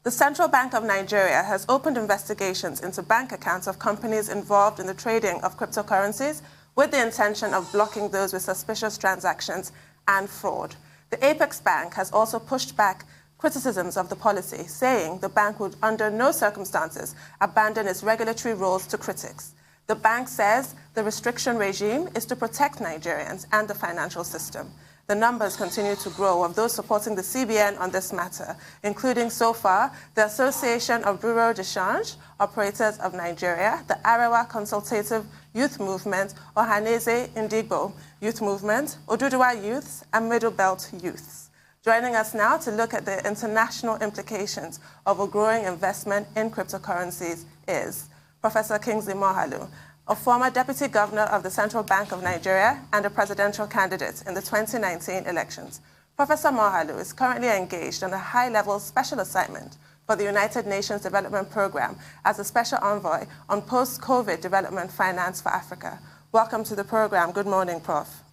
The Central Bank of Nigeria has opened investigations into bank accounts of companies involved in the trading of cryptocurrencies with the intention of blocking those with suspicious transactions and fraud. The Apex Bank has also pushed back criticisms of the policy, saying the bank would under no circumstances abandon its regulatory roles to critics. The bank says the restriction regime is to protect Nigerians and the financial system. The numbers continue to grow of those supporting the CBN on this matter, including so far the Association of Bureau de Change Operators of Nigeria, the Arewa Consultative Youth Movement, Ohaneze Indigbo Youth Movement, Oduduwa Youths, and Middle Belt Youths. Joining us now to look at the international implications of a growing investment in cryptocurrencies is Professor Kingsley Moghalu, a former Deputy Governor of the Central Bank of Nigeria and a presidential candidate in the 2019 elections. Professor Moghalu is currently engaged on a high-level special assignment for the United Nations Development Programme as a special envoy on post-COVID development finance for Africa. Welcome to the program. Good morning, Prof.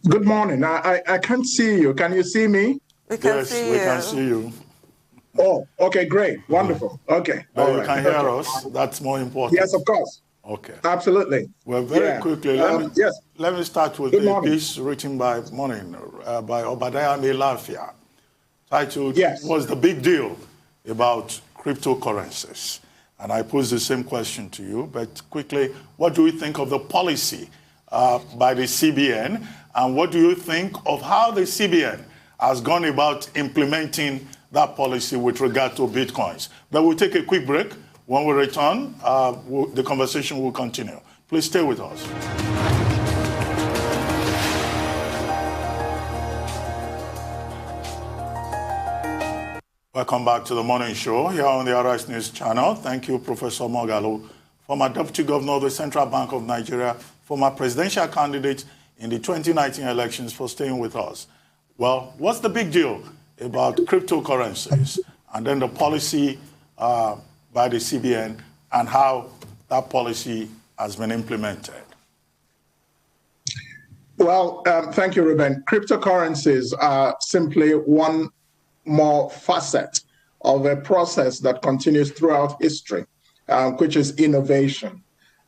Good morning. I can't see you. Can you see me? We can see you. Yes, we can see you. Oh, okay, great. Wonderful. Okay. But you can hear us. That's more important. Yes, of course. Okay. Absolutely. Well, very quickly, let me start with a piece written by Obadiah Melafia, titled, What's the Big Deal About Cryptocurrencies? And I pose the same question to you, but quickly, what do you think of the policy by the CBN, and what do you think of how the CBN has gone about implementing that policy with regard to Bitcoins? But we'll take a quick break. When we return, the conversation will continue. Please stay with us. Welcome back to the morning show here on the Arise News channel. Thank you, Professor Moghalu, former Deputy Governor of the Central Bank of Nigeria, former presidential candidate in the 2019 elections, for staying with us. Well, what's the big deal about cryptocurrencies, and then the policy by the CBN and how that policy has been implemented? Well, thank you, Ruben. Cryptocurrencies are simply one more facet of a process that continues throughout history, which is innovation.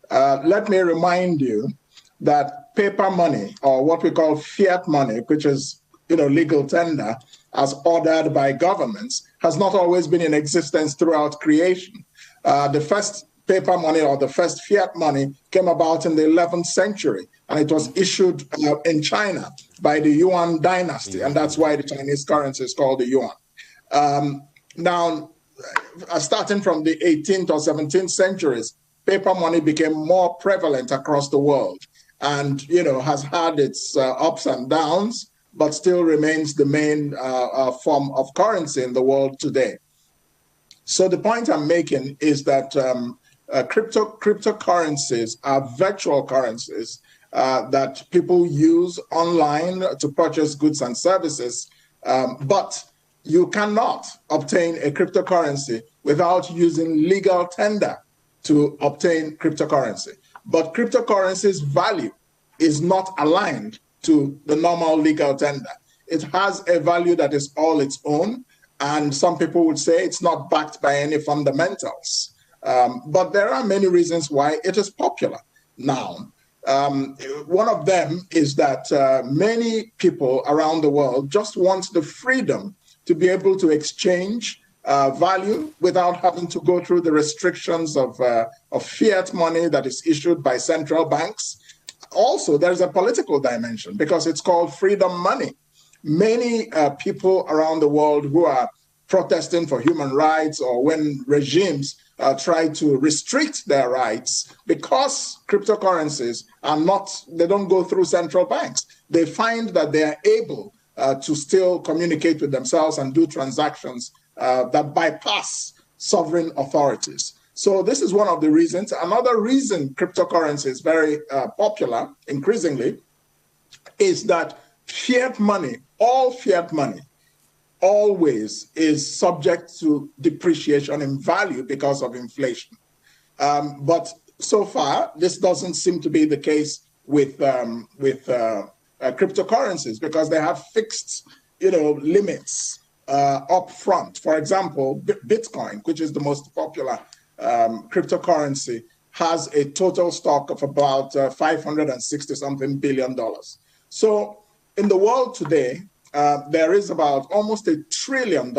Let me remind you that paper money, or what we call fiat money, which is legal tender, as ordered by governments, has not always been in existence throughout creation. The first paper money, or the first fiat money, came about in the 11th century, and it was issued in China by the Yuan dynasty, and that's why the Chinese currency is called the yuan. Now, starting from the 18th or 17th centuries, paper money became more prevalent across the world, and has had its ups and downs, but still remains the main form of currency in the world today. So the point I'm making is that cryptocurrencies are virtual currencies that people use online to purchase goods and services, but you cannot obtain a cryptocurrency without using legal tender to obtain cryptocurrency. But cryptocurrency's value is not aligned to the normal legal tender. It has a value that is all its own, and some people would say it's not backed by any fundamentals. But there are many reasons why it is popular now. One of them is that many people around the world just want the freedom to be able to exchange value without having to go through the restrictions of fiat money that is issued by central banks. Also, there's a political dimension because it's called freedom money. Many people around the world who are protesting for human rights, or when regimes try to restrict their rights, because cryptocurrencies they don't go through central banks, they find that they are able to still communicate with themselves and do transactions that bypass sovereign authorities. So this is one of the reasons. Another reason cryptocurrency is very popular, increasingly, is that fiat money, all fiat money, always is subject to depreciation in value because of inflation. But so far, this doesn't seem to be the case with cryptocurrencies, because they have fixed, limits up front. For example, Bitcoin, which is the most popular cryptocurrency, has a total stock of about $560-something billion. So in the world today, there is about almost $1 trillion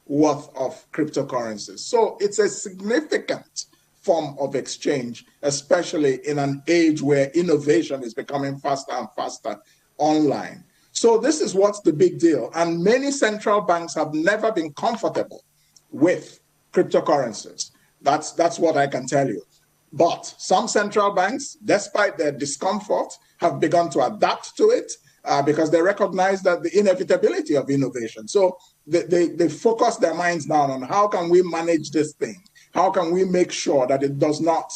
worth of cryptocurrencies. So it's a significant form of exchange, especially in an age where innovation is becoming faster and faster online. So this is what's the big deal. And many central banks have never been comfortable with cryptocurrencies. That's what I can tell you. But some central banks, despite their discomfort, have begun to adapt to it because they recognize that the inevitability of innovation. So they focus their minds down on how can we manage this thing? How can we make sure that it does not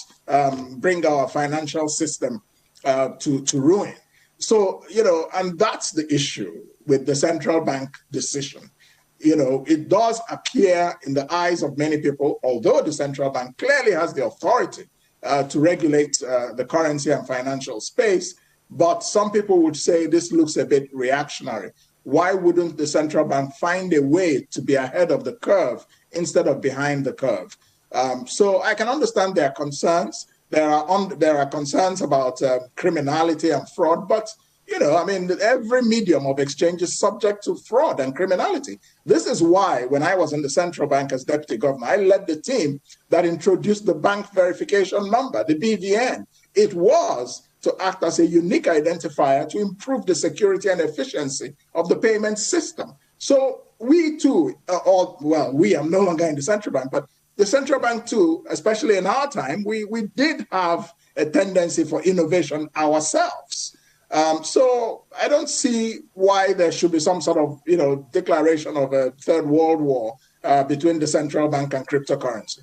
bring our financial system to ruin? So, and that's the issue with the central bank decision. It does appear in the eyes of many people, although the central bank clearly has the authority to regulate the currency and financial space, but some people would say this looks a bit reactionary. Why wouldn't the central bank find a way to be ahead of the curve instead of behind the curve? So I can understand their concerns. There are concerns about criminality and fraud, but every medium of exchange is subject to fraud and criminality. This is why, when I was in the central bank as deputy governor, I led the team that introduced the bank verification number, the BVN. It was to act as a unique identifier to improve the security and efficiency of the payment system. So we too, I'm no longer in the central bank, but the central bank too, especially in our time, we did have a tendency for innovation ourselves. So I don't see why there should be some sort of, declaration of a third world war between the central bank and cryptocurrency.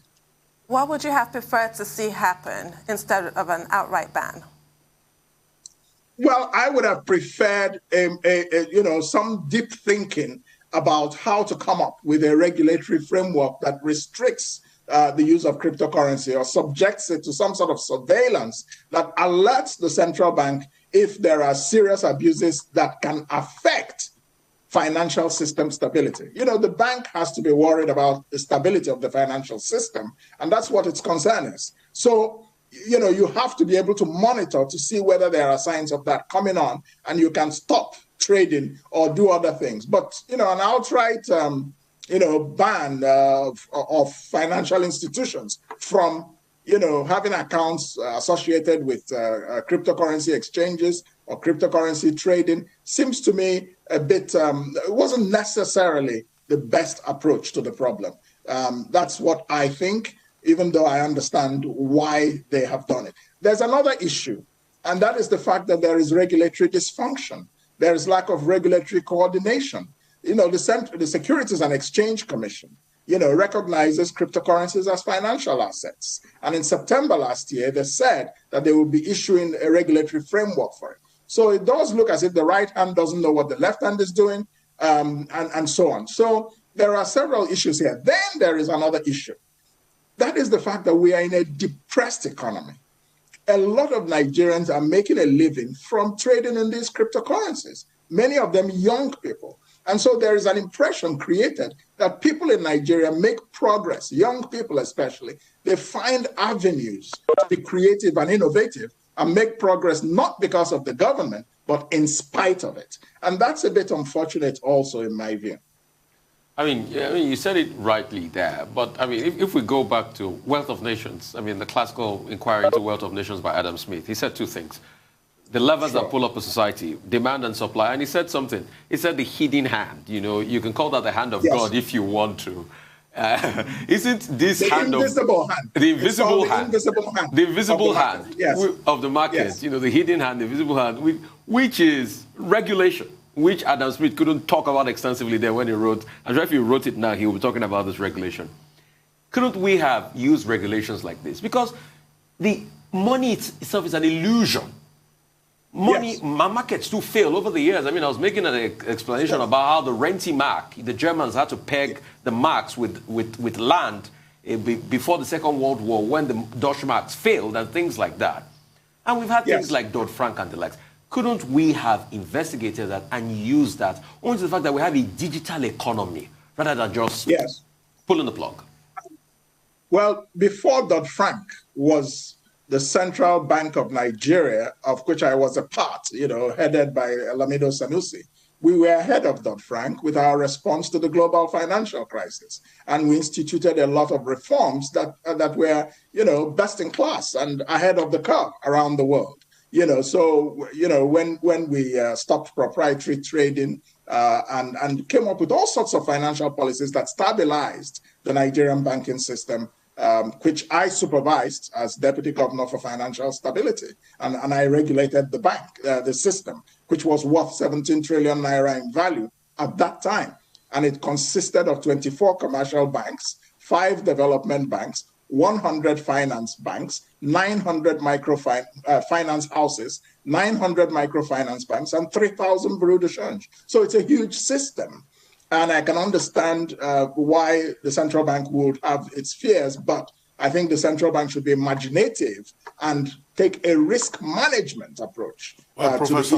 What would you have preferred to see happen instead of an outright ban? Well, I would have preferred some deep thinking about how to come up with a regulatory framework that restricts the use of cryptocurrency or subjects it to some sort of surveillance that alerts the central bank if there are serious abuses that can affect financial system stability. The bank has to be worried about the stability of the financial system, and that's what its concern is. So, you have to be able to monitor to see whether there are signs of that coming on, and you can stop trading or do other things. But, an outright, ban of financial institutions from, having accounts associated with cryptocurrency exchanges or cryptocurrency trading seems to me a bit, it wasn't necessarily the best approach to the problem. That's what I think, even though I understand why they have done it. There's another issue, and that is the fact that there is regulatory dysfunction. There is lack of regulatory coordination. The Securities and Exchange Commission, recognizes cryptocurrencies as financial assets. And in September last year, they said that they will be issuing a regulatory framework for it. So it does look as if the right hand doesn't know what the left hand is doing, and so on. So there are several issues here. Then there is another issue. That is the fact that we are in a depressed economy. A lot of Nigerians are making a living from trading in these cryptocurrencies, many of them young people. And so there is an impression created that people in Nigeria make progress, young people especially. They find avenues to be creative and innovative and make progress not because of the government, but in spite of it. And that's a bit unfortunate also, in my view. I mean, you said it rightly there, but I mean, if we go back to Wealth of Nations, I mean, the classical inquiry into Wealth of Nations by Adam Smith, he said two things. The levers that pull up a society, demand and supply, and he said something. He said the hidden hand, you can call that the hand of God if you want to. Isn't this the hand invisible of... hand. The invisible hand. The invisible hand. The invisible hand of the market, Yes. The hidden hand, the invisible hand, which is regulation, which Adam Smith couldn't talk about extensively there when he wrote. I'm sure if he wrote it now, he will be talking about this regulation. Couldn't we have used regulations like this? Because the money itself is an illusion. Money, markets do fail over the years. I mean, I was making an explanation about how the Rente-Mark, the Germans had to peg the marks with land before the Second World War when the Deutschmarks failed and things like that. And we've had things like Dodd-Frank and the likes. Couldn't we have investigated that and used that only to the fact that we have a digital economy rather than just pulling the plug? Well, before Dodd-Frank was the Central Bank of Nigeria, of which I was a part, headed by Lamido Sanusi. We were ahead of Dodd-Frank with our response to the global financial crisis. And we instituted a lot of reforms that were, best in class and ahead of the curve around the world. When we stopped proprietary trading and came up with all sorts of financial policies that stabilized the Nigerian banking system, which I supervised as Deputy Governor for Financial Stability. And I regulated the bank, the system, which was worth 17 trillion naira in value at that time. And it consisted of 24 commercial banks, 5 development banks, 100 finance banks, 900 finance houses, 900 microfinance banks, and 3,000 bureau de change. So it's a huge system. And I can understand why the central bank would have its fears, but I think the central bank should be imaginative and take a risk management approach to the issue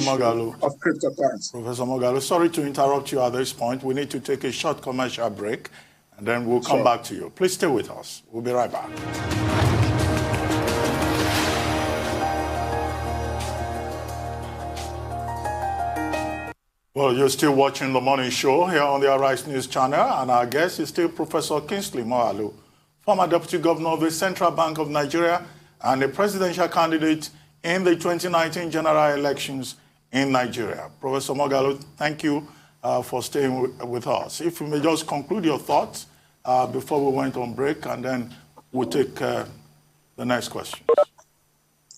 of cryptocurrency. Professor Moghalu, sorry to interrupt you at this point. We need to take a short commercial break, and then we'll come back to you. Please stay with us. We'll be right back. Well, you're still watching The Morning Show here on the Arise News channel, and our guest is still Professor Kingsley Moghalu, former Deputy Governor of the Central Bank of Nigeria and a presidential candidate in the 2019 general elections in Nigeria. Professor Moghalu, thank you for staying with us. If you may just conclude your thoughts before we went on break, and then we'll take the next question.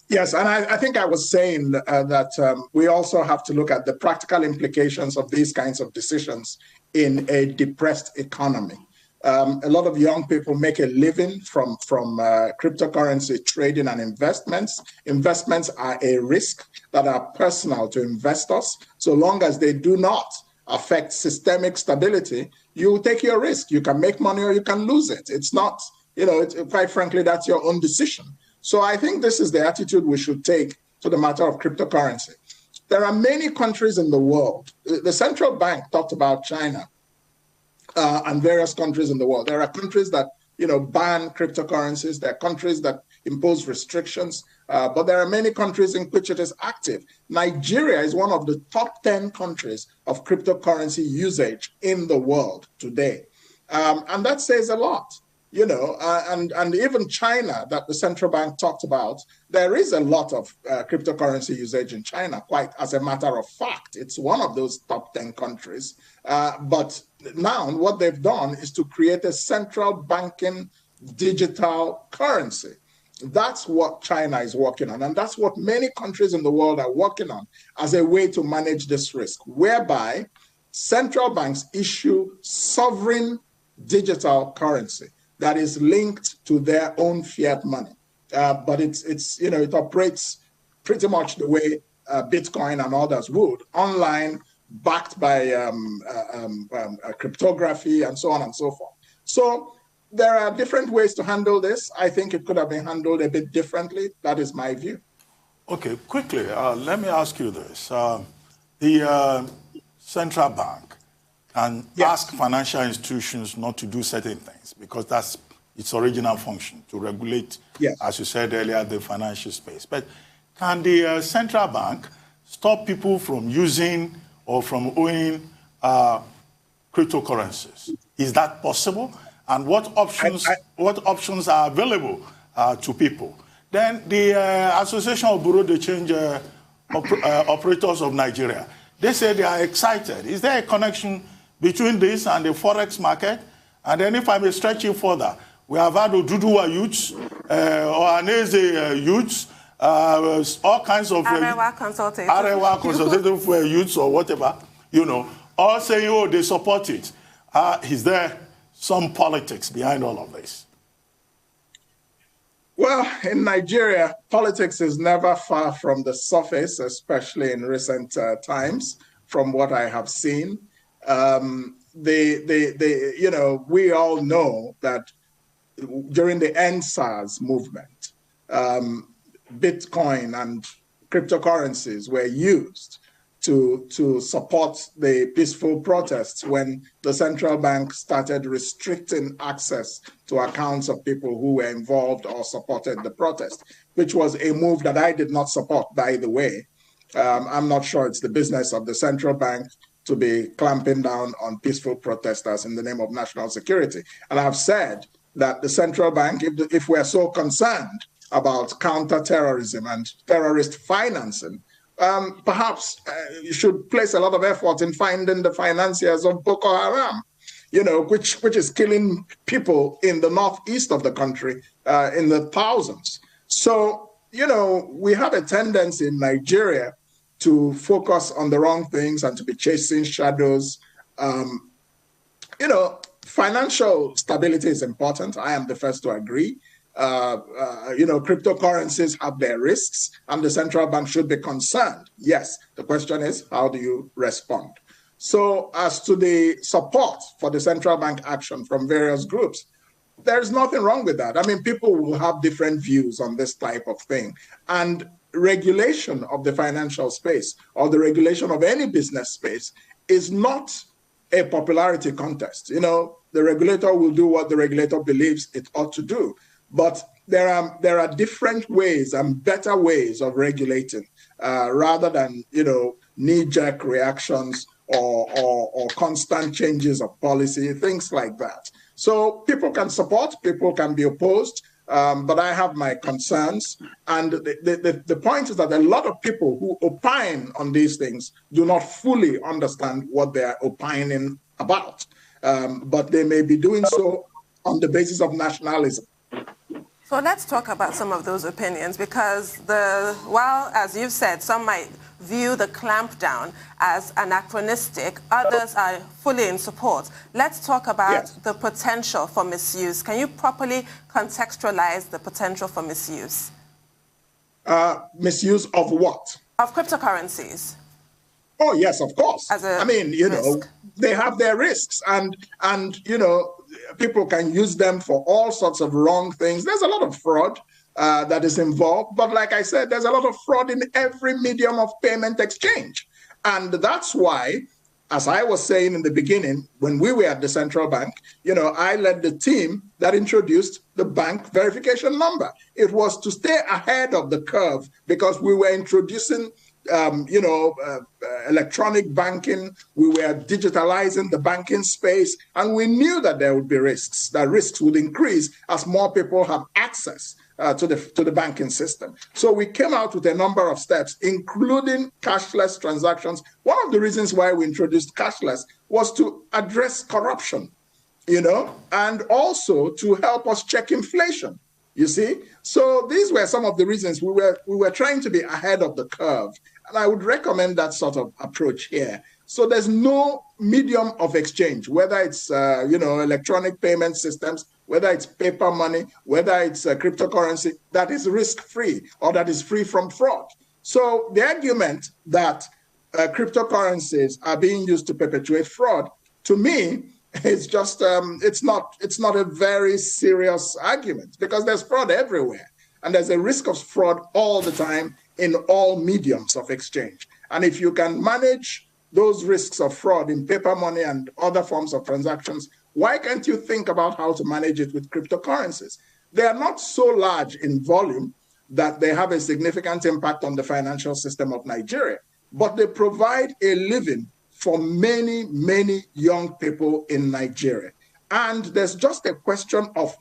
Yes, and I think I was saying that we also have to look at the practical implications of these kinds of decisions in a depressed economy. A lot of young people make a living from cryptocurrency trading and investments. Investments are a risk that are personal to investors. So long as they do not affect systemic stability, you take your risk. You can make money or you can lose it. It's not, quite frankly, that's your own decision. So I think this is the attitude we should take to the matter of cryptocurrency. There are many countries in the world. The central bank talked about China and various countries in the world. There are countries that, ban cryptocurrencies. There are countries that impose restrictions. But there are many countries in which it is active. Nigeria is one of the top 10 countries of cryptocurrency usage in the world today. And that says a lot. And even China that the central bank talked about, there is a lot of cryptocurrency usage in China, quite as a matter of fact. It's one of those top 10 countries. But now what they've done is to create a central banking digital currency. That's what China is working on. And that's what many countries in the world are working on as a way to manage this risk, whereby central banks issue sovereign digital currency that is linked to their own fiat money. But it operates pretty much the way Bitcoin and others would, online, backed by cryptography and so on and so forth. So there are different ways to handle this. I think it could have been handled a bit differently. That is my view. Okay, quickly, let me ask you this. The central bank can ask financial institutions not to do certain things because that's its original function, to regulate, as you said earlier, the financial space. But can the central bank stop people from using or from owning cryptocurrencies? Is that possible? And what options are available to people? Then the Association of Bureau de Change Operators of Nigeria, they say they are excited. Is there a connection between this and the Forex market? And then if I may stretch it further, we have had Oduduwa youths, or Aneze youths, all kinds of... Arewa consultative youths or whatever, all saying, oh, they support it. Is there some politics behind all of this? Well, in Nigeria, politics is never far from the surface, especially in recent times, from what I have seen. We all know that during the EndSARS movement, Bitcoin and cryptocurrencies were used to support the peaceful protests when the central bank started restricting access to accounts of people who were involved or supported the protest, which was a move that I did not support, by the way. I'm not sure it's the business of the central bank to be clamping down on peaceful protesters in the name of national security. And I've said that the central bank, if we're so concerned about counterterrorism and terrorist financing, perhaps you should place a lot of effort in finding the financiers of Boko Haram, which is killing people in the northeast of the country in the thousands. So, we have a tendency in Nigeria to focus on the wrong things and to be chasing shadows. Financial stability is important. I am the first to agree. Cryptocurrencies have their risks, and the central bank should be concerned. Yes, the question is, how do you respond? So as to the support for the central bank action from various groups, there's nothing wrong with that. I mean, people will have different views on this type of thing. And regulation of the financial space or the regulation of any business space is not a popularity contest. The regulator will do what the regulator believes it ought to do. But there are different ways and better ways of regulating rather than, knee-jerk reactions or constant changes of policy, things like that. So people can support, people can be opposed, but I have my concerns. And the point is that a lot of people who opine on these things do not fully understand what they're opining about. But they may be doing so on the basis of nationalism. So let's talk about some of those opinions, because while, as you've said, some might view the clampdown as anachronistic, others are fully in support. Let's talk about the potential for misuse. Can you properly contextualize the potential for misuse? Misuse of what? Of cryptocurrencies. Oh, yes, of course. I mean, they have their risks, and people can use them for all sorts of wrong things. There's a lot of fraud that is involved. But like I said, there's a lot of fraud in every medium of payment exchange. And that's why, as I was saying in the beginning, when we were at the central bank, I led the team that introduced the bank verification number. It was to stay ahead of the curve because we were introducing electronic banking. We were digitalizing the banking space, and we knew that there would be risks. That risks would increase as more people have access to the banking system. So we came out with a number of steps, including cashless transactions. One of the reasons why we introduced cashless was to address corruption, and also to help us check inflation. You see, so these were some of the reasons we were trying to be ahead of the curve, and I would recommend that sort of approach here. So there's no medium of exchange, whether it's electronic payment systems, whether it's paper money, whether it's cryptocurrency, that is risk-free or that is free from fraud. So the argument that cryptocurrencies are being used to perpetuate fraud, to me, it's just it's not a very serious argument, because there's fraud everywhere, and there's a risk of fraud all the time in all mediums of exchange. And if you can manage those risks of fraud in paper money and other forms of transactions, why can't you think about how to manage it with cryptocurrencies? They are not so large in volume that they have a significant impact on the financial system of Nigeria, but they provide a living for many, many young people in Nigeria. And there's just a question of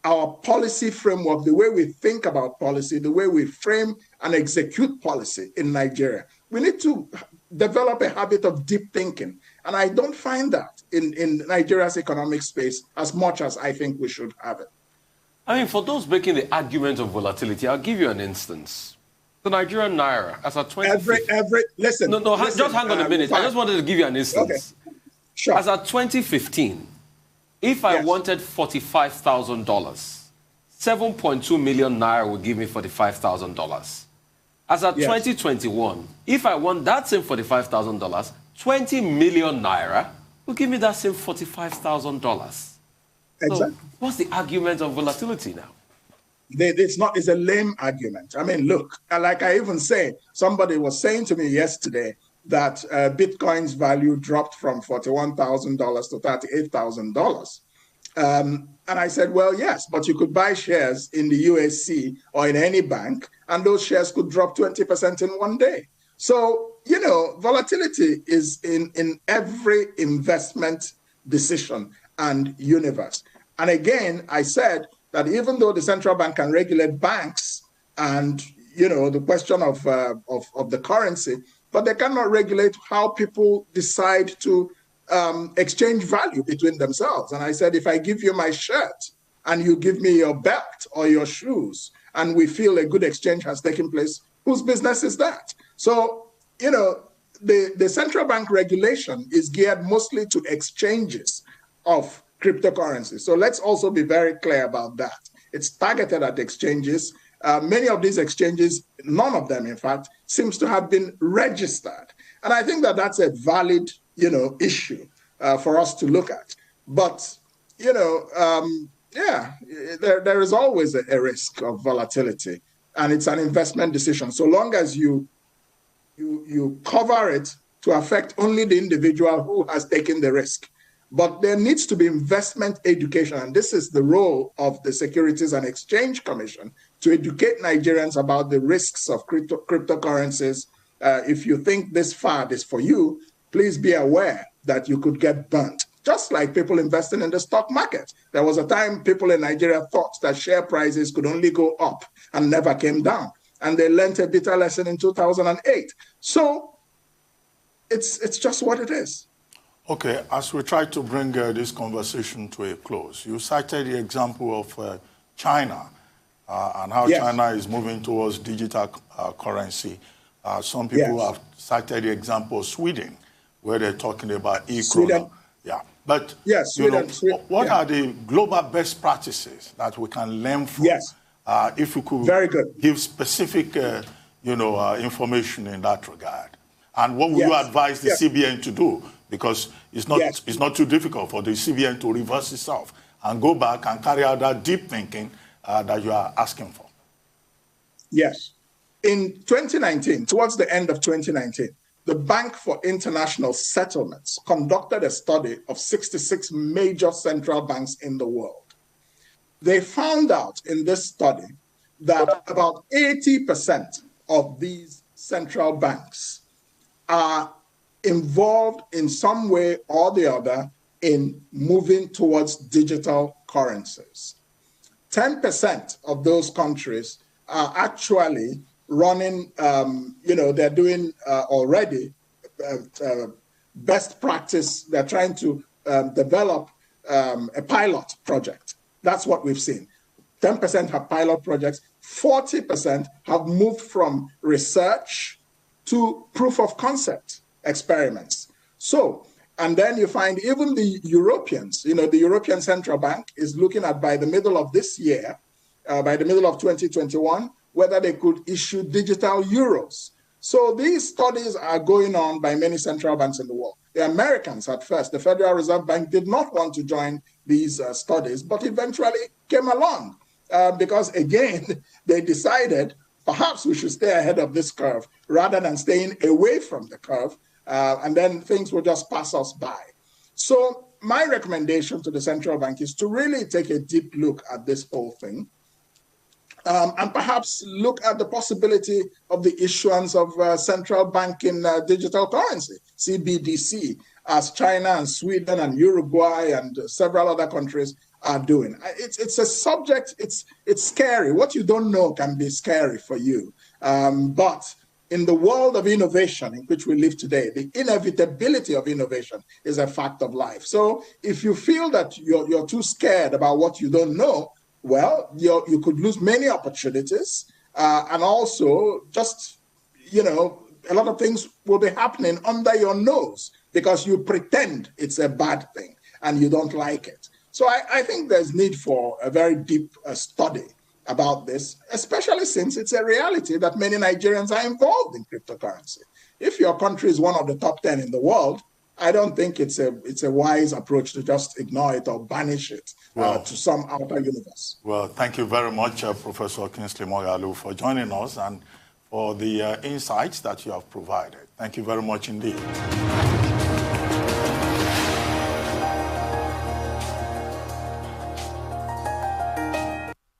our policy framework, the way we think about policy, the way we frame and execute policy in Nigeria. We need to develop a habit of deep thinking. And I don't find that in Nigeria's economic space as much as I think we should have it. I mean, for those making the argument of volatility, I'll give you an instance. The Nigerian Naira, as at 2015... listen. Just hang on a minute. I just wanted to give you an instance. Okay. Sure. As at 2015, if I wanted $45,000, 7.2 million Naira would give me $45,000. As at 2021, if I want that same $45,000, 20 million Naira will give me that same $45,000. Exactly. So what's the argument of volatility now? It's a lame argument. I mean, look, like I even say, somebody was saying to me yesterday that Bitcoin's value dropped from $41,000 to $38,000. And I said, well, yes, but you could buy shares in the USC or in any bank, and those shares could drop 20% in one day. So, you know, volatility is in every investment decision and universe. And again, I said that even though the central bank can regulate banks and, you know, the question of the currency, but they cannot regulate how people decide to exchange value between themselves. And I said, if I give you my shirt and you give me your belt or your shoes, and we feel a good exchange has taken place, whose business is that? So, you know, the central bank regulation is geared mostly to exchanges of cryptocurrencies. So let's also be very clear about that. It's targeted at exchanges. Many of these exchanges, none of them, in fact, seems to have been registered. And I think that that's a valid, you know, issue for us to look at. But, you know, there is always a risk of volatility, and it's an investment decision. So long as you cover it to affect only the individual who has taken the risk. But there needs to be investment education, and this is the role of the Securities and Exchange Commission, to educate Nigerians about the risks of cryptocurrencies. If you think this fad is for you, please be aware that you could get burnt. Just like people investing in the stock market. There was a time people in Nigeria thought that share prices could only go up and never came down. And they learned a bitter lesson in 2008. So it's just what it is. Okay, as we try to bring this conversation to a close, you cited the example of China and how China is moving towards digital currency. Some people have cited the example of Sweden, where they're talking about e-krona. Yeah, but Sweden, what are the global best practices that we can learn from? If you could give specific, information in that regard, and what would you advise the CBN to do? Because it's not too difficult for the CBN to reverse itself and go back and carry out that deep thinking that you are asking for. Yes. In 2019, towards the end of 2019, the Bank for International Settlements conducted a study of 66 major central banks in the world. They found out in this study that about 80% of these central banks are involved in some way or the other in moving towards digital currencies. 10% of those countries are actually running, they're doing already best practice. They're trying to develop a pilot project. That's what we've seen. 10% have pilot projects. 40% have moved from research to proof of concept experiments. So, and then you find even the Europeans, the European Central Bank is looking at, by the middle of this year, by the middle of 2021, whether they could issue digital euros. So these studies are going on by many central banks in the world. The Americans at first, the Federal Reserve Bank, did not want to join these studies, but eventually came along because, again, they decided perhaps we should stay ahead of this curve rather than staying away from the curve, and then things will just pass us by. So my recommendation to the central bank is to really take a deep look at this whole thing, and perhaps look at the possibility of the issuance of central banking digital currency, CBDC, as China and Sweden and Uruguay and several other countries are doing. It's a subject, it's scary. What you don't know can be scary for you. But in the world of innovation in which we live today, the inevitability of innovation is a fact of life. So if you feel that you're too scared about what you don't know, well, you could lose many opportunities, and also just, a lot of things will be happening under your nose because you pretend it's a bad thing and you don't like it. So I think there's need for a very deep study about this, especially since it's a reality that many Nigerians are involved in cryptocurrency. If your country is one of the top 10 in the world, I don't think it's a wise approach to just ignore it or banish it to some outer universe. Well, thank you very much, Professor Kingsley Moghalu, for joining us and for the insights that you have provided. Thank you very much indeed.